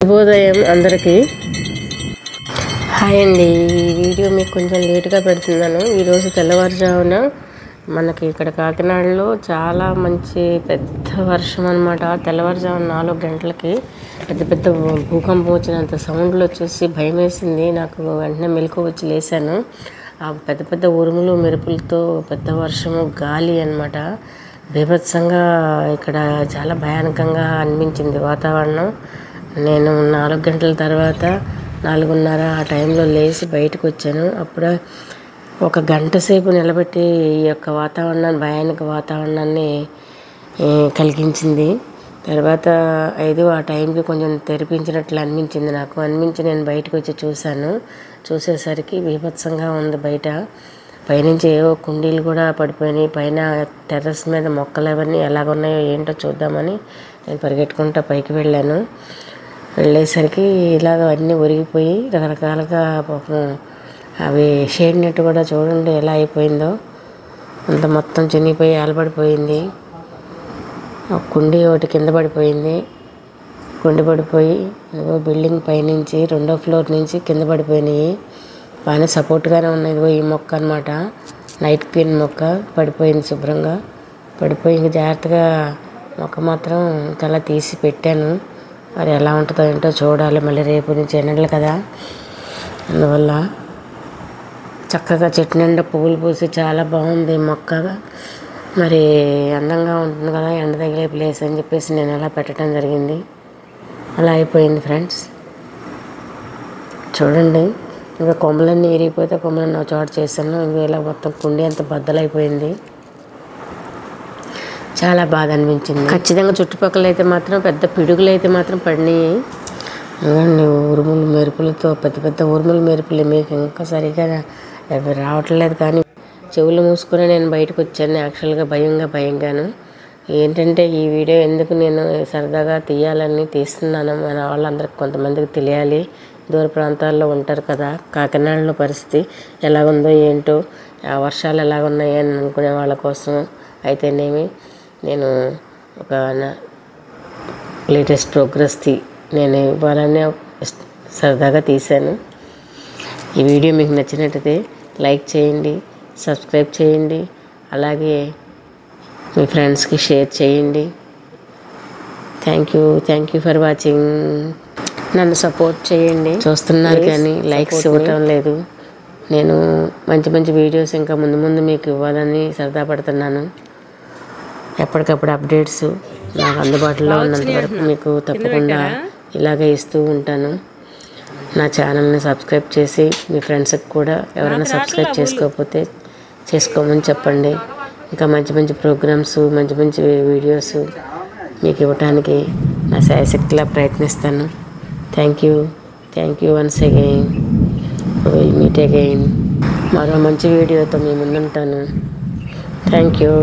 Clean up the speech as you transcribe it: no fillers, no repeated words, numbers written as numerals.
శుభోదయం అందరికీ. హాయ్ అండి. ఈ వీడియో మీకు కొంచెం లేట్గా పెడుతున్నాను. ఈరోజు తెల్లవారుజామున మనకి ఇక్కడ కాకినాడలో చాలా మంచి పెద్ద వర్షం అనమాట. తెల్లవారుజామున 4 గంటలకి పెద్ద భూకంపం వచ్చినంత సౌండ్లు వచ్చేసి భయం వేసింది నాకు. వెంటనే మెలకు వచ్చి లేసాను. ఆ పెద్ద ఉరుములు మెరుపులతో పెద్ద వర్షము, గాలి అనమాట. బీభత్సంగా ఇక్కడ చాలా భయానకంగా అనిపించింది వాతావరణం. నేను 4 గంటల తర్వాత 4:30 ఆ టైంలో లేచి బయటకు వచ్చాను. అప్పుడే ఒక గంట సేపు నిలబెట్టి ఈ యొక్క వాతావరణాన్ని, భయానక వాతావరణాన్ని కలిగించింది. తర్వాత 5 ఆ టైంకి కొంచెం తెరిపించినట్లు అనిపించింది నాకు. నేను బయటకు వచ్చి చూసేసరికి బీభత్సంగా ఉంది బయట. పైనుంచి ఏవో కుండీలు కూడా పడిపోయినాయి. పైన టెర్రస్ మీద మొక్కలు అవన్నీ ఎలాగున్నాయో ఏంటో చూద్దామని నేను పరిగెట్టుకుంటూ పైకి వెళ్ళేసరికి ఇలాగ అన్నీ ఒరిగిపోయి రకరకాలుగా పాపం అవి షేడ్ నెట్ కూడా చూడండి ఎలా అయిపోయిందో. అంత మొత్తం చినిగిపోయి ఆలబడిపోయింది. కుండీ ఒకటి కింద పడిపోయింది. కుండి పడిపోయి బిల్డింగ్ పైనుంచి 2వ ఫ్లోర్ నుంచి కింద పడిపోయినాయి. బాగానే సపోర్ట్గానే ఉన్నాయి. ఈ మొక్క అనమాట, నైట్ క్వీన్ మొక్క పడిపోయింది. శుభ్రంగా పడిపోయి ఇంక జాగ్రత్తగా మొక్క మాత్రం చాలా తీసి పెట్టాను. మరి ఎలా ఉంటుందో ఏంటో చూడాలి. మళ్ళీ రేపు నుంచి ఎండలు కదా, అందువల్ల చక్కగా చెట్టు నిండా పువ్వులు పూసి చాలా బాగుంది మొక్క. మరి అందంగా ఉంటుంది కదా ఎండ తగిలే ప్లేస్ అని చెప్పేసి నేను అలా పెట్టడం జరిగింది. అలా అయిపోయింది ఫ్రెండ్స్. చూడండి, ఇంకా కొమ్మలన్నీ ఇరిగిపోతే కొమ్మలన్నీ ఒక చోట చేశాను. ఇలా మొత్తం కుండీ అంత బద్దలైపోయింది. చాలా బాధ అనిపించింది. ఖచ్చితంగా చుట్టుపక్కల అయితే మాత్రం పెద్ద పిడుగులు అయితే మాత్రం పడినాయి. ఉరుములు మెరుపులతో పెద్ద ఉరుములు మెరుపులు మీకు ఇంకా సరిగా రావట్లేదు. కానీ చెవులు మూసుకొని నేను బయటకు వచ్చాను. యాక్చువల్గా భయంగాను. ఏంటంటే ఈ వీడియో ఎందుకు నేను సరదాగా తీస్తున్నాను. మన వాళ్ళందరికీ కొంతమందికి తెలియాలి. దూర ప్రాంతాల్లో ఉంటారు కదా, కాకినాడలో పరిస్థితి ఎలాగుందో ఏంటో, ఆ వర్షాలు ఎలాగున్నాయి అని అనుకునే వాళ్ళ కోసం అయితేనేమి నేను ఒక లేటెస్ట్ ప్రోగ్రెస్ నేను ఇవ్వాలని సరదాగా తీశాను. ఈ వీడియో మీకు నచ్చినట్టయితే లైక్ చేయండి, సబ్స్క్రైబ్ చేయండి, అలాగే మీ ఫ్రెండ్స్కి షేర్ చేయండి. Thank you for watching. నన్ను సపోర్ట్ చేయండి. చూస్తున్నారు కానీ లైక్స్ ఇవ్వటం లేదు. నేను మంచి వీడియోస్ ఇంకా ముందు మీకు ఇవ్వాలని సరదా పడుతున్నాను. ఎప్పటికప్పుడు అప్డేట్స్ నాకు అందుబాటులో ఉన్నంత వరకు మీకు తప్పకుండా ఇలాగే ఇస్తూ ఉంటాను. నా ఛానల్ని సబ్స్క్రైబ్ చేసి మీ ఫ్రెండ్స్కి కూడా ఎవరైనా సబ్స్క్రైబ్ చేసుకోకపోతే చేసుకోమని చెప్పండి. ఇంకా మంచి ప్రోగ్రామ్స్, మంచి వీడియోస్ మీకు ఇవ్వటానికి నా శాయశక్తిలా ప్రయత్నిస్తాను. Thank you once again. Will meet again. మరో మంచి వీడియోతో మీ ముందుంటాను. Thank you.